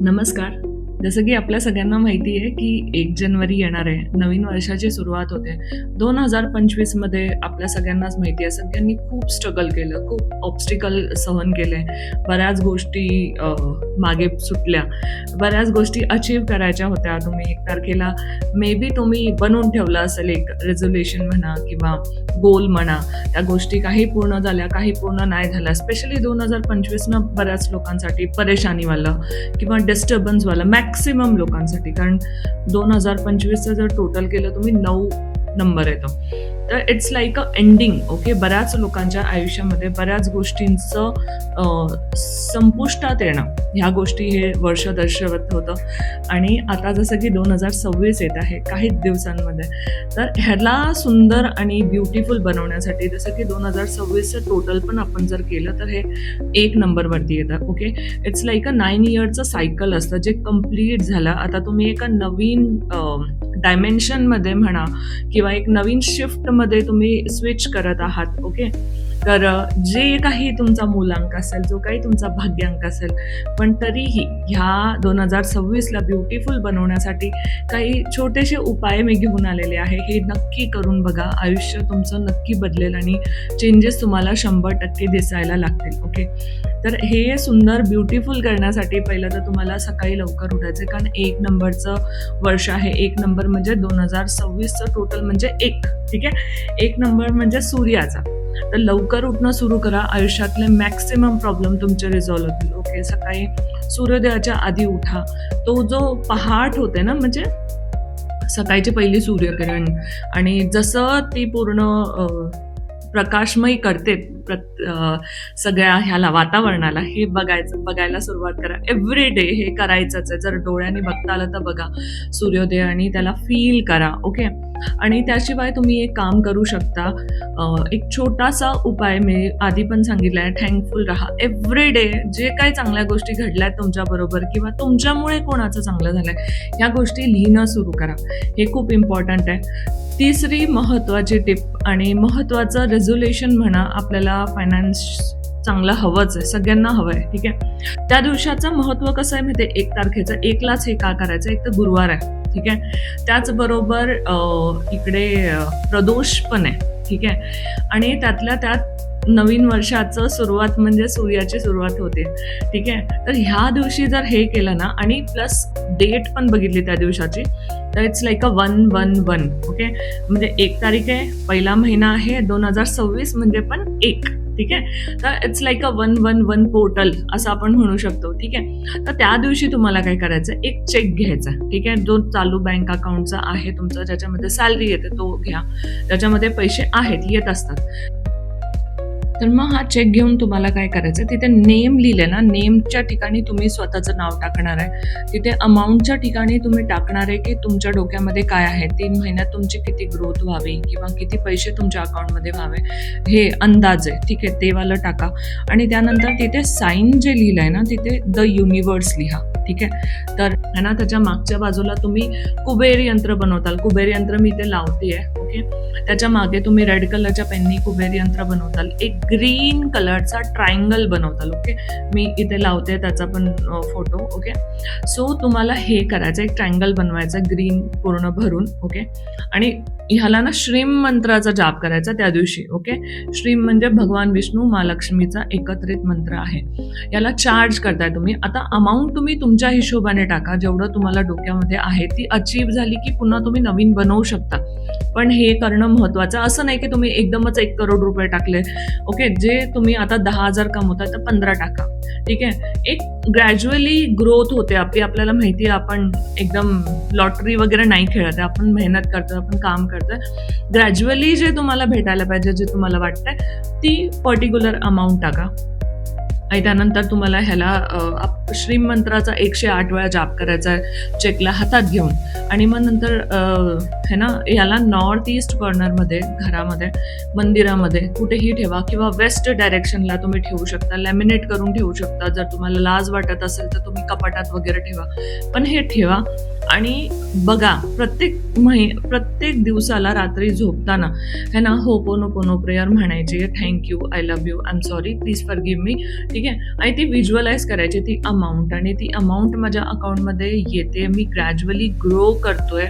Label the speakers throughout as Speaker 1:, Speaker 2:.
Speaker 1: नमस्कार. जसं की आपल्या सगळ्यांना माहिती आहे की 1 जानेवारी येणार आहे. नवीन वर्षाची सुरुवात होते. 2025 मध्ये आपल्या सगळ्यांनाच माहिती आहे, सगळ्यांनी खूप स्ट्रगल केलं, खूप ऑब्स्टिकल सहन केले. बऱ्याच गोष्टी मागे सुटल्या. बऱ्याच गोष्टी अचीव्ह करायच्या होत्या. तुम्ही 1 तारखेला मे बी तुम्ही बनवून ठेवलं असेल एक रेझोल्यूशन म्हणा किंवा गोल म्हणा. त्या गोष्टी काही पूर्ण झाल्या, काही पूर्ण नाही झाल्या. स्पेशली 2025नं बऱ्याच लोकांसाठी परेशानीवालं किंवा डिस्टर्बन्सवालं मॅक्सिमम लोकांसाठी, कारण 2025चं जर टोटल केलं तुम्ही 9 नंबर येतो. तर it's like a ending. Okay, बऱ्याच लोकांच्या आयुष्यामध्ये बऱ्याच गोष्टींचं संपुष्टात येणं, ह्या गोष्टी हे वर्ष दर्शवत होतं. आणि आता जसं की 2026 येत आहे काही दिवसांमध्ये, तर ह्याला सुंदर आणि ब्युटिफुल बनवण्यासाठी जसं की 2026चं टोटल पण आपण जर केलं तर हे 1 नंबरवरती येतं. ओके, इट्स लाईक अ 9 इयरचं सायकल असतं जे कम्प्लीट झालं. आता तुम्ही एका नवीन डायमेन्शनमध्ये म्हणा किंवा एक नवीन शिफ्टमध्ये तुम्ही स्विच करत आहात. ओके, तर जे काही तुमचा मूलांक असेल, जो काही तुमचा भाग्यांक असेल, पण तरीही ह्या 2026ला ब्युटिफुल बनवण्यासाठी काही छोटेसे उपाय मी घेऊन आलेले आहे. हे नक्की करून बघा. आयुष्य तुमचं नक्की बदलेल आणि चेंजेस तुम्हाला 100% दिसायला लागतील. ओके, तर हे सुंदर ब्युटिफुल करण्यासाठी पहिलं तर तुम्हाला सकाळी लवकर उठायचं आहे, कारण 1 नंबरचं वर्ष आहे. 1 नंबर म्हणजे 2026चं टोटल म्हणजे 1. ठीक आहे, 1 नंबर म्हणजे सूर्याचा. तर लवकर उठणं सुरू करा. आयुष्यातले मॅक्सिमम प्रॉब्लेम तुमचे रिझॉल्व्ह होतील. ओके, सकाळी सूर्योदयाच्या आधी उठा. तो जो पहाट होते ना, म्हणजे सकाळची पहिली सूर्यकिरण, आणि जसं ती पूर्ण प्रकाशमयी करते सगळ्या ह्याला वातावरणाला, हे बघायला सुरुवात करा. एव्हरी डे हे करायचंच आहे. जर डोळ्यांनी बघता आलं तर बघा सूर्योदय आणि त्याला फील करा. ओके, आणि त्याशिवाय तुम्ही एक काम करू शकता. एक छोटासा उपाय मी आधी पण सांगितला आहे, थँकफुल राहा. एव्हरी डे जे काही चांगल्या गोष्टी घडल्यात तुमच्याबरोबर किंवा तुमच्यामुळे कोणाचं चांगलं झालंय, ह्या गोष्टी लिहिणं सुरू करा. हे खूप इम्पॉर्टंट आहे. तिसरी महत्त्वाची टिप आणि महत्त्वाचं रेझोल्युशन म्हणा, आपल्याला फायनान्स चांगलं हवंच आहे, सगळ्यांना हवं आहे. ठीक आहे, त्या दिवसाचं महत्त्व कसं आहे माहिती आहे? 1 तारखेचं 1लाच हे का करायचं? एक तर गुरुवार आहे. ठीक आहे, त्याचबरोबर इकडे प्रदोष पण आहे. ठीक आहे, आणि त्यातल्या त्यात नवीन वर्षाचं सुरुवात म्हणजे सूर्याची सुरुवात होते. ठीक आहे, तर ह्या दिवशी जर हे केलं ना, आणि प्लस डेट पण बघितली त्या दिवसाची, तर इट्स लाईक अ 111. ओके, म्हणजे 1 तारीख आहे, पहिला महिना आहे 2026 म्हणजे पण 1. ठीक आहे, तर इट्स लाईक अ 111 पोर्टल असं आपण म्हणू शकतो. ठीक आहे, तर त्या दिवशी तुम्हाला काय करायचं? एक चेक घ्यायचा. ठीक आहे, जो चालू बँक अकाउंटचा आहे तुमचा, ज्याच्यामध्ये सॅलरी येते तो घ्या. त्याच्यामध्ये पैसे आहेत, येत असतात. तर मग हा चेक घेऊन तुम्हाला काय करायचं? तिथे नेम लिहिले ना, नेमच्या ठिकाणी तुम्ही स्वतःचं नाव टाकणार आहे. तिथे अमाऊंटच्या ठिकाणी तुम्ही टाकणार आहे की तुमच्या डोक्यामध्ये काय आहे, 3 महिन्यात तुमची किती ग्रोथ व्हावी किंवा किती पैसे तुमच्या अकाउंटमध्ये व्हावे, हे अंदाज आहे. ठीक आहे, ते वालं टाका. आणि त्यानंतर तिथे साईन जे लिहिलं आहे ना, तिथे द युनिवर्स लिहा. ठीक आहे, तर है ना, त्याच्या मागच्या बाजूला तुम्ही कुबेर यंत्र बनवताल. कुबेर यंत्र मी इथे लावते आहे. ओके, त्याच्या मागे तुम्ही रेड कलरच्या पेननी कुबेर यंत्र बनवताल. एक ग्रीन कलरचा ट्रायंगल बनवताल. ओके, मी इथे लावते त्याचा पण फोटो. ओके, सो तुम्हाला हे करायचं, एक ट्रायंगल बनवायचा ग्रीन पूर्ण भरून. ओके, आणि ह्याला ना श्रीम मंत्राचा जाप करायचा त्या दिवशी. ओके, श्रीम म्हणजे भगवान विष्णू महालक्ष्मीचा एकत्रित मंत्र आहे. याला चार्ज करताय तुम्ही. आता अमाऊंट तुम्ही तुमच्या हिशोबाने टाका, जेवढं तुम्हाला डोक्यामध्ये आहे. ती अचीव्ह झाली की पुन्हा तुम्ही नवीन बनवू शकता, पण हे करणं महत्त्वाचं. असं नाही की तुम्ही एकदमच 1 करोड रुपये टाकले. ओके, जे तुम्ही आता 10,000 कमवताय तर 15 टाका. ठीक आहे, एक ग्रॅज्युअली ग्रोथ होते आपली. आपल्याला माहिती आहे आपण एकदम लॉटरी वगैरे नाही खेळत आहे, आपण मेहनत करतोय, आपण काम करतोय. ग्रॅज्युअली जे तुम्हाला भेटायला पाहिजे, जे तुम्हाला वाटतंय, ती पर्टिक्युलर अमाऊंट टाका. आणि त्यानंतर तुम्हाला ह्याला श्रीम मंत्राचा 108 वेळा जाप करायचा आहे चेकला हातात घेऊन. आणि मग नंतर है ना, याला नॉर्थ ईस्ट कॉर्नरमध्ये, घरामध्ये, मंदिरामध्ये कुठेही ठेवा किंवा वेस्ट डायरेक्शनला तुम्ही ठेवू शकता. लॅमिनेट करून ठेवू शकता. जर तुम्हाला लाज वाटत असेल तर तुम्ही कपाटात वगैरे ठेवा, पण हे ठेवा. आणि बघा प्रत्येक दिवसाला रात्री झोपताना है ना होपोनोपोनो प्रेयर म्हणायची, thank you, I love you, I am sorry, please forgive me, ठीक आहे. आणि ती व्हिज्युअलाइज करायची ती अमाऊंट, आणि ती अमाऊंट माझ्या अकाउंटमध्ये येते, मी ग्रॅज्युअली ग्रो करतोय,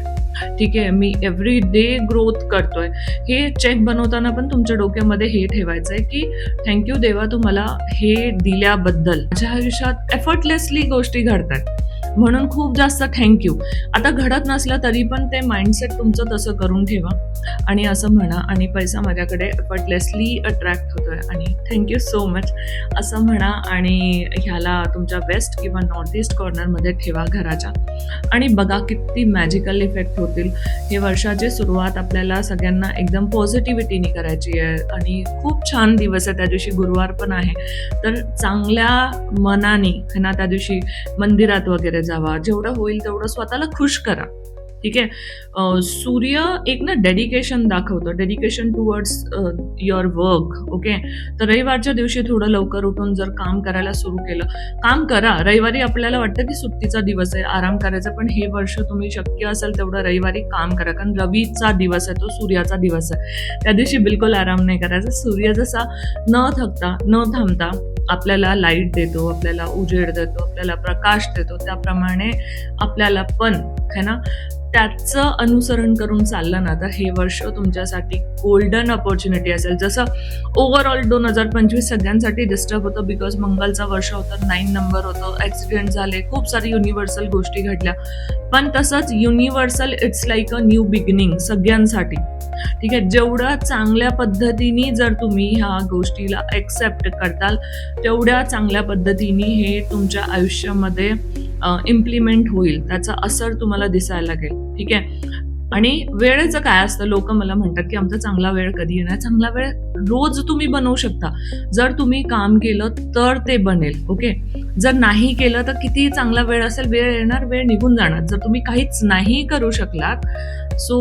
Speaker 1: ठीक आहे, मी एव्हरी डे ग्रोथ करतोय. हे चेक बनवताना पण तुमच्या डोक्यामध्ये हे ठेवायचं आहे की थँक्यू देवा, तू मला हे दिल्याबद्दल. माझ्या आयुष्यात एफर्टलेसली गोष्टी घडतात, म्हणून खूप जास्त थँक्यू. आता घडत नसलं तरी पण ते माइंडसेट तुमचं तसं करून ठेवा आणि असं म्हणा, आणि पैसा माझ्याकडे एफर्टलेसली अट्रॅक्ट होतोय आणि थँक्यू सो मच असं म्हणा. आणि ह्याला तुमच्या वेस्ट किंवा नॉर्थ ईस्ट कॉर्नरमध्ये ठेवा घराच्या, आणि बघा किती मॅजिकल इफेक्ट होतील. हे वर्षाची सुरुवात आपल्याला सगळ्यांना एकदम पॉझिटिव्हिटीने करायची आहे आणि खूप छान दिवस आहे. त्या दिवशी गुरुवार पण आहे, तर चांगल्या मनाने है ना त्या दिवशी मंदिरात वगैरे जावा, जेवढं होईल तेवढं स्वतःला खुश करा, ठीक आहे. सूर्य एक ना डेडिकेशन दाखवतं, dedication towards your work, okay. तर रविवारच्या दिवशी थोडं लवकर उठून जर काम करायला सुरू केलं, काम करा. रविवारी आपल्याला वाटतं की सुट्टीचा दिवस आहे, आराम करायचा, पण हे वर्ष तुम्ही शक्य असेल तेवढं रविवारी काम करा, कारण रवीचा दिवस आहे, तो सूर्याचा दिवस आहे. त्या दिवशी बिलकुल आराम नाही करायचा. सूर्य जसा न थकता न थांबता आपल्याला लाईट देतो, आपल्याला उजेड देतो, आपल्याला प्रकाश देतो, त्याप्रमाणे आपल्याला पण है ना त्याचं अनुसरण करून चाललं ना, तर हे वर्ष तुमच्यासाठी गोल्डन अपॉर्च्युनिटी असेल. जसं ओव्हरऑल 2025 सगळ्यांसाठी डिस्टर्ब होतं, बिकॉज मंगलचा वर्ष होतं, 9 नंबर होतं, ॲक्सिडेंट झाले, खूप सारी युनिव्हर्सल गोष्टी घडल्या. पण तसंच universal it's like a new beginning सगळ्यांसाठी, ठीक आहे. जेवढं चांगल्या पद्धतीने जर तुम्ही ह्या गोष्टीला ॲक्सेप्ट करताल, तेवढ्या चांगल्या पद्धतीने हे तुमच्या आयुष्यामध्ये इम्प्लिमेंट होईल, त्याचा असर तुम्हाला दिसायला लागेल, ठीक आहे. आणि वेळेचं काय असतं, लोक मला म्हणतात की आमचा चांगला वेळ कधी येणार. चांगला वेळ रोज तुम्ही बनवू शकता, जर तुम्ही काम केलं तर ते बनेल, ओके. जर नाही केलं तर कितीही चांगला वेळ असेल, वेळ येणार, वेळ निघून जाणार. जर तुम्ही काहीच नाही करू शकलात, सो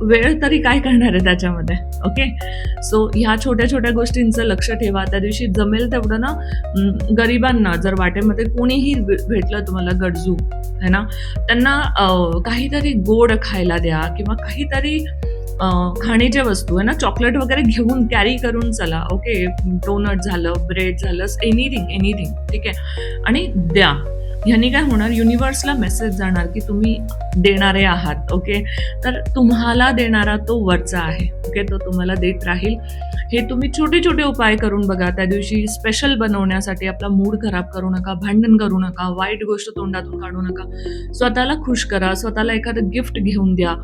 Speaker 1: वेळ तरी काय करणार आहे त्याच्यामध्ये, ओके. सो ह्या छोट्या छोट्या गोष्टींचं लक्ष ठेवा. त्या दिवशी जमेल तेवढं ना गरिबांना, जर वाटेमध्ये कोणीही भेटलं तुम्हाला गरजू है ना, त्यांना काहीतरी गोड खायला द्या, किंवा काहीतरी खाण्याच्या वस्तू आहे ना, चॉकलेट वगैरे घेऊन कॅरी करून चला, ओके. डोनट झालं, ब्रेड झालं, एनिथिंग, ठीक आहे, आणि द्या. ह्यानी काय होणार, युनिव्हर्सला मेसेज जाणार की तुम्ही देणारे आहात, ओके. तर तुम्हाला देणारा तो वरचा आहे, ओके, तो तुम्हाला देत राहील. हे तुम्ही छोटे छोटे उपाय करून बघा. त्या दिवशी स्पेशल बनवण्यासाठी आपला मूड खराब करू नका, भांडण करू नका, वाईट गोष्ट तोंडातून काढू नका. स्वतःला खुश करा, स्वतःला एखादं गिफ्ट घेऊन द्या,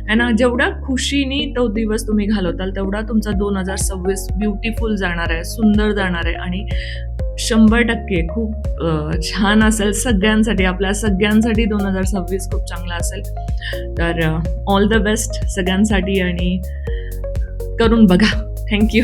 Speaker 1: है ना. जेवढ्या खुशीने तो दिवस तुम्ही घालवताल, तेवढा तुमचा 2026 ब्युटिफुल जाणार आहे, सुंदर जाणार आहे, आणि 100% खूप छान असेल सगळ्यांसाठी. आपल्या सगळ्यांसाठी 2026 खूप चांगला असेल. तर ऑल द बेस्ट सगळ्यांसाठी, आणि करून बघा. थँक्यू.